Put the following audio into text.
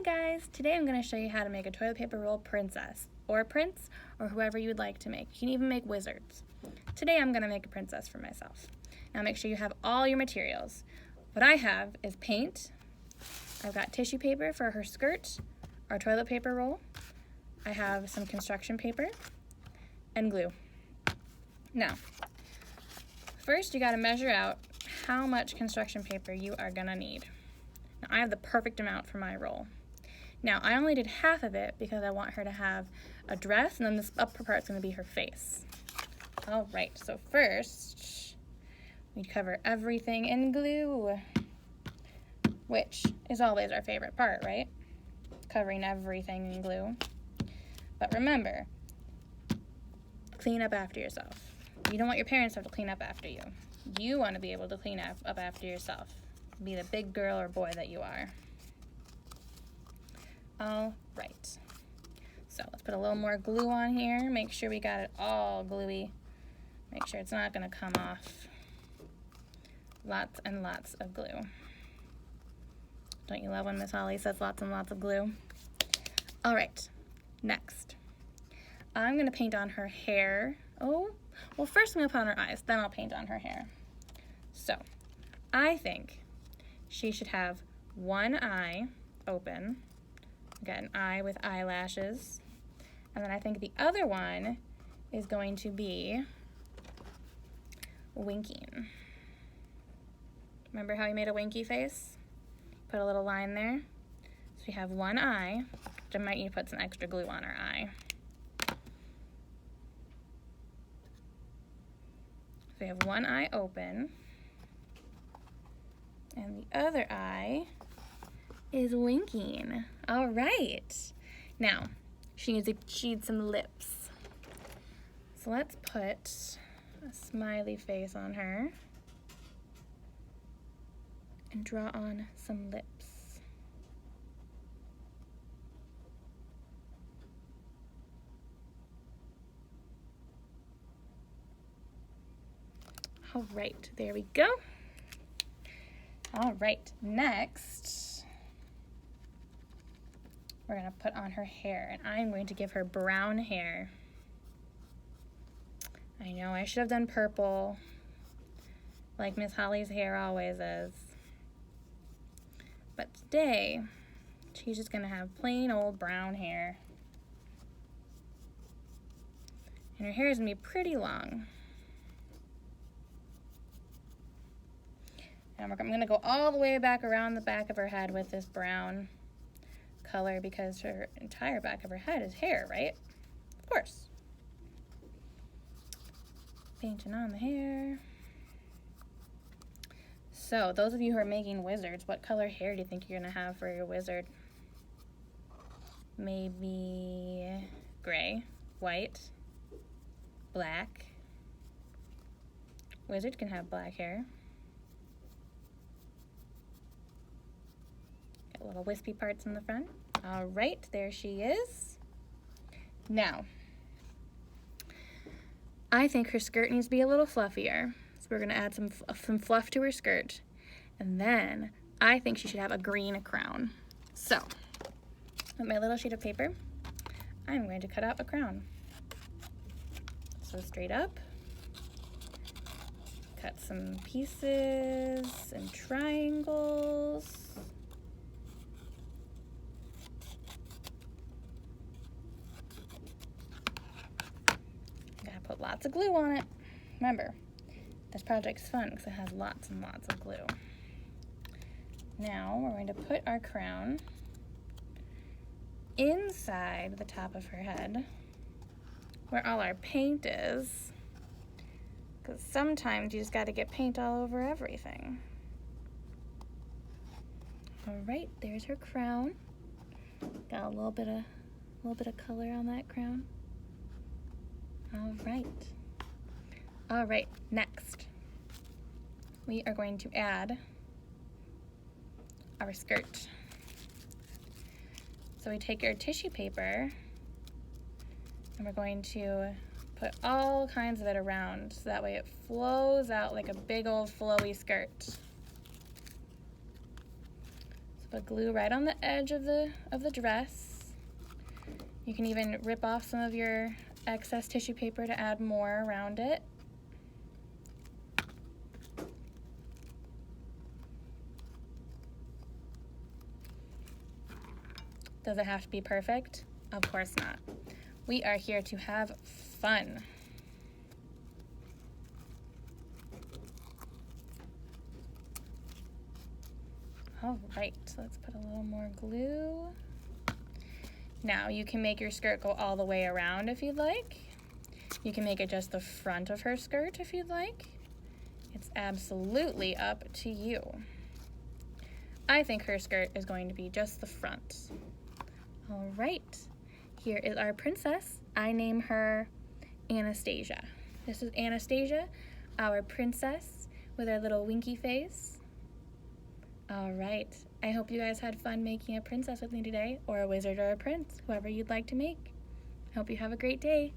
Hi guys! Today I'm going to show you how to make a toilet paper roll princess, or prince, or whoever you'd like to make. You can even make wizards. Today I'm going to make a princess for myself. Now make sure you have all your materials. What I have is paint. I've got tissue paper for her skirt, our toilet paper roll. I have some construction paper, and glue. Now, first you got to measure out how much construction paper you are going to need. Now, I have the perfect amount for my roll. Now, I only did half of it because I want her to have a dress, and then this upper part's going to be her face. All right, so first, we cover everything in glue, which is always our favorite part, right? Covering everything in glue. But remember, clean up after yourself. You don't want your parents to have to clean up after you. You want to be able to clean up after yourself. Be the big girl or boy that you are. All right. So let's put a little more glue on here. Make sure we got it all gluey. Make sure it's not going to come off. Lots and lots of glue. Don't you love when Miss Holly says lots and lots of glue? All right. Next, I'm going to paint on her hair. Oh, well, first I'm going to put on her eyes, then I'll paint on her hair. So, I think she should have one eye open. Got an eye with eyelashes. And then I think the other one is going to be winking. Remember how we made a winky face? Put a little line there. So we have one eye. I might need to put some extra glue on her eye. So we have one eye open. And the other eye is winking. All right. Now, she needs some lips. So let's put a smiley face on her and draw on some lips. All right, there we go. All right, next, we're gonna put on her hair, and I'm going to give her brown hair. I know I should have done purple, like Miss Holly's hair always is. But today, she's just gonna have plain old brown hair. And her hair is gonna be pretty long. And I'm gonna go all the way back around the back of her head with this brown color because her entire back of her head is hair, right? Of course. Painting on the hair. So, those of you who are making wizards, what color hair do you think you're gonna have for your wizard? Maybe gray, white, black. Wizard can have black hair. Got little wispy parts in the front. All right, there she is. Now, I think her skirt needs to be a little fluffier. So we're gonna add some fluff to her skirt. And then I think she should have a green crown. So, with my little sheet of paper, I'm going to cut out a crown. So straight up, cut some pieces and triangles. Gotta put lots of glue on it. Remember, this project's fun because it has lots and lots of glue. Now we're going to put our crown inside the top of her head where all our paint is, because sometimes you just got to get paint all over everything. All right, there's her crown. Got a little bit of color on that crown. All right, next we are going to add our skirt. So we take our tissue paper and we're going to put all kinds of it around so that way it flows out like a big old flowy skirt. So But glue right on the edge of the dress. You can even rip off some of your excess tissue paper to add more around it. Does it have to be perfect? Of course not. We are here to have fun. All right, so let's put a little more glue. Now you can make your skirt go all the way around if you'd like. You can make it just the front of her skirt if you'd like. It's absolutely up to you. I think her skirt is going to be just the front. All right, here is our princess. I name her Anastasia. This is Anastasia, our princess with our little winky face. All right, I hope you guys had fun making a princess with me today, or a wizard or a prince, whoever you'd like to make. I hope you have a great day.